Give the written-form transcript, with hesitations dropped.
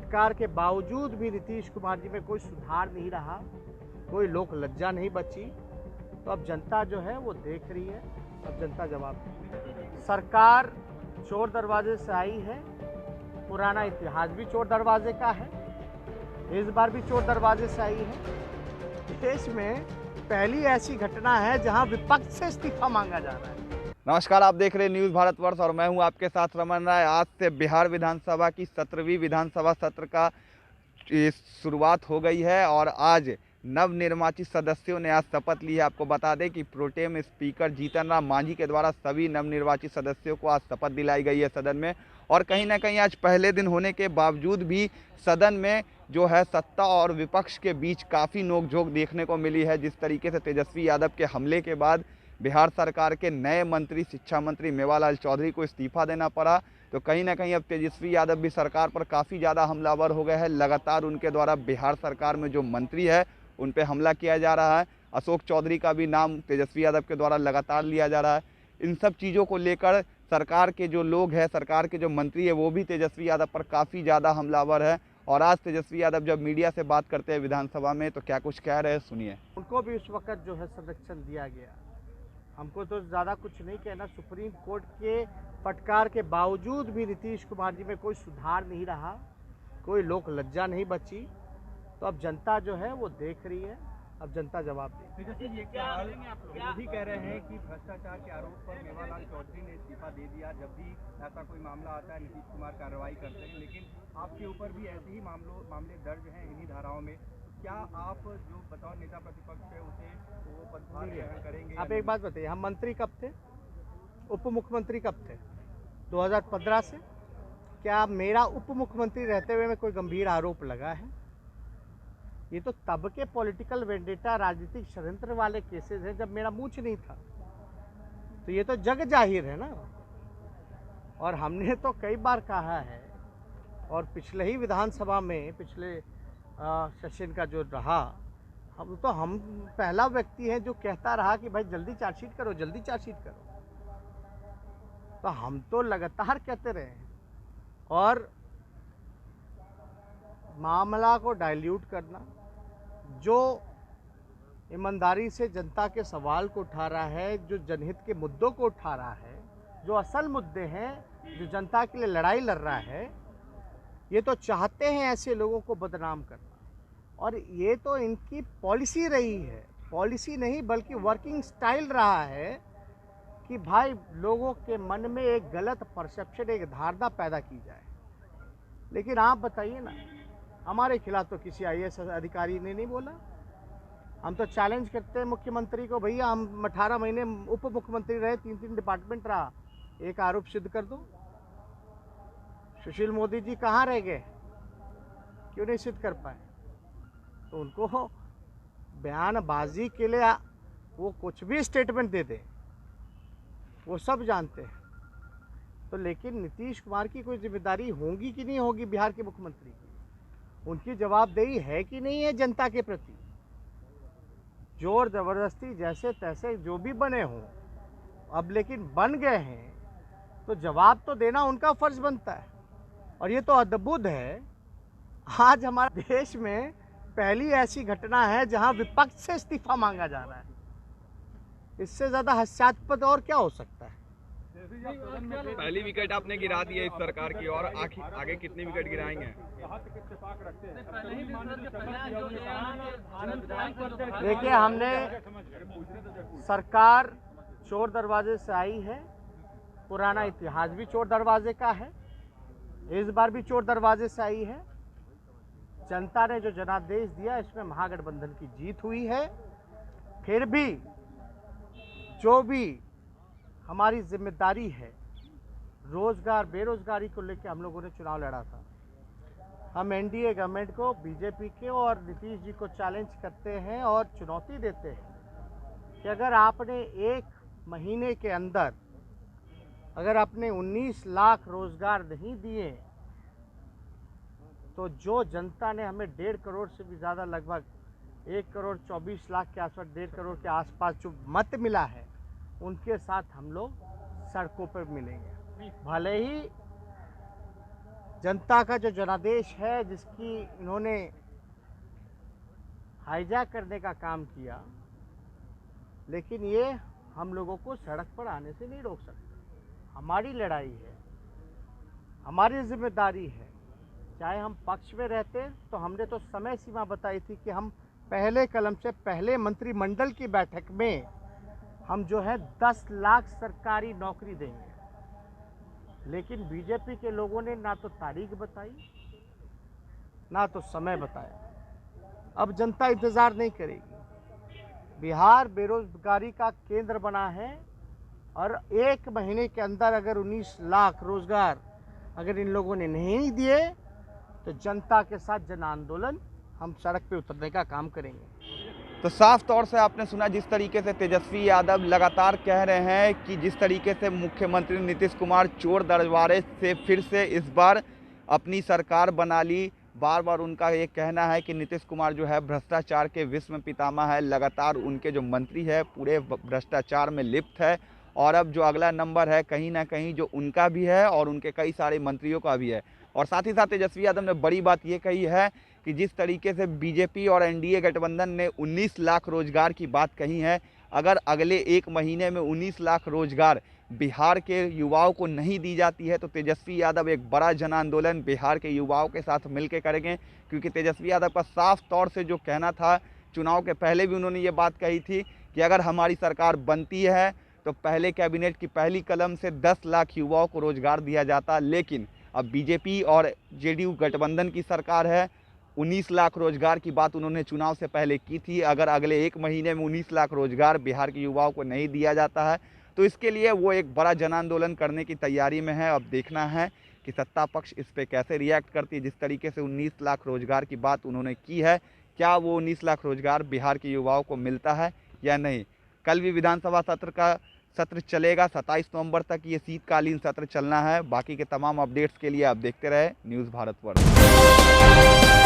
फटकार के बावजूद भी नीतीश कुमार जी में कोई सुधार नहीं रहा, कोई लोक लज्जा नहीं बची। तो अब जनता जो है वो देख रही है, अब जनता जवाब देगी। सरकार चोर दरवाजे से आई है, पुराना इतिहास भी चोर दरवाजे का है, इस बार भी चोर दरवाजे से आई है। देश में पहली ऐसी घटना है जहां विपक्ष से इस्तीफा मांगा जा रहा है। नमस्कार, आप देख रहे हैं न्यूज़ भारतवर्ष और मैं हूं आपके साथ रमन राय। आज से बिहार विधानसभा की 17वीं विधानसभा सत्र का शुरुआत हो गई है और आज नवनिर्वाचित सदस्यों ने आज शपथ ली है। आपको बता दें कि प्रोटेम स्पीकर जीतन राम मांझी के द्वारा सभी नवनिर्वाचित सदस्यों को आज शपथ दिलाई गई है सदन में। और कहीं ना कहीं आज पहले दिन होने के बावजूद भी सदन में जो है सत्ता और विपक्ष के बीच काफ़ी नोकझोंक देखने को मिली है। जिस तरीके से तेजस्वी यादव के हमले के बाद बिहार सरकार के नए मंत्री शिक्षा मंत्री मेवालाल चौधरी को इस्तीफा देना पड़ा, तो कहीं ना कहीं अब तेजस्वी यादव भी सरकार पर काफ़ी ज़्यादा हमलावर हो गए हैं। लगातार उनके द्वारा बिहार सरकार में जो मंत्री है उन पे हमला किया जा रहा है। अशोक चौधरी का भी नाम तेजस्वी यादव के द्वारा लगातार लिया जा रहा है। इन सब चीज़ों को लेकर सरकार के जो लोग हैं, सरकार के जो मंत्री है, वो भी तेजस्वी यादव पर काफ़ी ज़्यादा हमलावर है। और आज तेजस्वी यादव जब मीडिया से बात करते हैं विधानसभा में तो क्या कुछ कह रहे हैं, सुनिए। उनको भी उस वक्त जो है संरक्षण दिया गया। हमको तो ज़्यादा कुछ नहीं कहना। सुप्रीम कोर्ट के फटकार के बावजूद भी नीतीश कुमार जी में कोई सुधार नहीं रहा, कोई लोक लज्जा नहीं बची। तो अब जनता जो है वो देख रही है, अब जनता जवाब देगी। विरोधी कह रहे हैं कि भ्रष्टाचार के आरोप पर मेवालाल चौधरी ने इस्तीफा दे दिया। जब भी ऐसा कोई मामला आता है नीतीश कुमार कार्रवाई करते हैं, लेकिन आपके ऊपर भी ऐसे ही मामले दर्ज हैं इन्हीं धाराओं में। क्या आप जो बताओ नेता प्रतिपक्ष है उसे वो पदभार ग्रहण करेंगे? आप एक बात बताइए, हम मंत्री कब थे, उप मुख्यमंत्री कब थे? 2015 से। क्या मेरा उप मुख्यमंत्री रहते हुए में कोई गंभीर आरोप लगा है? ये तो तब के पॉलिटिकल वेंडेटा राजनीतिक षड्यंत्र वाले केसेस हैं जब मेरा मूंछ नहीं था। तो ये तो जग जाहिर है ना। और हमने तो कई बार कहा है, और पिछले ही विधानसभा में पिछले सेशन का जो रहा, हम पहला व्यक्ति है जो कहता रहा कि भाई जल्दी चार्जशीट करो, जल्दी चार्जशीट करो। तो हम तो लगातार कहते रहे और मामला को डाइल्यूट करना, जो ईमानदारी से जनता के सवाल को उठा रहा है, जो जनहित के मुद्दों को उठा रहा है, जो असल मुद्दे हैं, जो जनता के लिए लड़ाई लड़ रहा है, ये तो चाहते हैं ऐसे लोगों को बदनाम करना। और ये तो इनकी पॉलिसी रही है, पॉलिसी नहीं बल्कि वर्किंग स्टाइल रहा है कि भाई लोगों के मन में एक गलत परसेप्शन, एक धारणा पैदा की जाए। लेकिन आप बताइए ना, हमारे खिलाफ तो किसी IAS अधिकारी ने नहीं बोला। हम तो चैलेंज करते हैं मुख्यमंत्री को, भैया हम 18 महीने उप मुख्यमंत्री रहे, 3 डिपार्टमेंट रहा, एक आरोप सिद्ध कर दो। सुशील मोदी जी कहाँ रह गए, क्यों नहीं सिद्ध कर पाए? तो उनको बयानबाजी के लिए वो कुछ भी स्टेटमेंट दे दे, वो सब जानते हैं। तो लेकिन नीतीश कुमार की कोई जिम्मेदारी होगी कि नहीं होगी बिहार के मुख्यमंत्री की? उनकी जवाबदेही है कि नहीं है जनता के प्रति? जोर जबरदस्ती जैसे तैसे जो भी बने हों, अब लेकिन बन गए हैं तो जवाब तो देना उनका फर्ज बनता है। और ये तो अद्भुत है, आज हमारे देश में पहली ऐसी घटना है जहां विपक्ष से इस्तीफा मांगा जा रहा है। इससे ज्यादा हास्यास्पद और क्या हो सकता है? पहली विकेट आपने गिरा दी है इस सरकार की, और आगे कितनी विकेट गिराएंगे? देखिए, हमने सरकार चोर दरवाजे से आई है, पुराना इतिहास भी चोर दरवाजे का है, इस बार भी चोर दरवाजे से आई है। जनता ने जो जनादेश दिया, इसमें महागठबंधन की जीत हुई है। फिर भी जो भी हमारी जिम्मेदारी है, रोजगार बेरोजगारी को लेकर हम लोगों ने चुनाव लड़ा था। हम NDA गवर्नमेंट को, बीजेपी के और नीतीश जी को चैलेंज करते हैं और चुनौती देते हैं कि अगर आपने एक महीने के अंदर अगर आपने 19 लाख रोजगार नहीं दिए, तो जो जनता ने हमें 1.5 करोड़ से भी ज़्यादा, लगभग 1 करोड़ 24 लाख के आसपास, 1.5 करोड़ के आसपास जो मत मिला है, उनके साथ हम लोग सड़कों पर मिलेंगे। भले ही जनता का जो जनादेश है, जिसकी इन्होंने हाईजैक करने का काम किया, लेकिन ये हम लोगों को सड़क पर आने से नहीं रोक सकते। हमारी लड़ाई है, हमारी जिम्मेदारी है। चाहे हम पक्ष में रहते तो हमने तो समय सीमा बताई थी कि हम पहले कलम से पहले मंत्रिमंडल की बैठक में हम जो है 10 लाख सरकारी नौकरी देंगे, लेकिन बीजेपी के लोगों ने ना तो तारीख बताई, ना तो समय बताया। अब जनता इंतज़ार नहीं करेगी। बिहार बेरोजगारी का केंद्र बना है और 1 महीने के अंदर अगर 19 लाख रोजगार अगर इन लोगों ने नहीं दिए तो जनता के साथ जन आंदोलन, हम सड़क पे उतरने का काम करेंगे। तो साफ तौर से आपने सुना जिस तरीके से तेजस्वी यादव लगातार कह रहे हैं कि जिस तरीके से मुख्यमंत्री नीतीश कुमार चोर दरबारे से फिर से इस बार अपनी सरकार बना ली। बार बार उनका ये कहना है कि नीतीश कुमार जो है भ्रष्टाचार के विश्व पितामह है, लगातार उनके जो मंत्री है पूरे भ्रष्टाचार में लिप्त है। और अब जो अगला नंबर है कहीं ना कहीं जो उनका भी है और उनके कई सारे मंत्रियों का भी है। और साथ ही साथ तेजस्वी यादव ने बड़ी बात ये कही है कि जिस तरीके से बीजेपी और एनडीए गठबंधन ने 19 लाख रोजगार की बात कही है, अगर अगले 1 महीने में 19 लाख रोजगार बिहार के युवाओं को नहीं दी जाती है तो तेजस्वी यादव एक बड़ा जन आंदोलन बिहार के युवाओं के साथ मिलकर करेंगे। क्योंकि तेजस्वी यादव का साफ तौर से जो कहना था, चुनाव के पहले भी उन्होंने ये बात कही थी कि अगर हमारी सरकार बनती है तो पहले कैबिनेट की पहली कलम से 10 लाख युवाओं को रोजगार दिया जाता। लेकिन अब बीजेपी और जेडीयू गठबंधन की सरकार है, 19 लाख रोजगार की बात उन्होंने चुनाव से पहले की थी। अगर अगले 1 महीने में 19 लाख रोजगार बिहार के युवाओं को नहीं दिया जाता है तो इसके लिए वो एक बड़ा जन आंदोलन करने की तैयारी में है। अब देखना है कि सत्ता पक्ष इस पे कैसे रिएक्ट करती है। जिस तरीके से 19 लाख रोजगार की बात उन्होंने की है, क्या वो 19 लाख रोजगार बिहार के युवाओं को मिलता है या नहीं। कल भी विधानसभा सत्र चलेगा, 27 नवंबर तक ये शीतकालीन सत्र चलना है। बाकी के तमाम अपडेट्स के लिए आप देखते रहे न्यूज़ भारत वर्ष।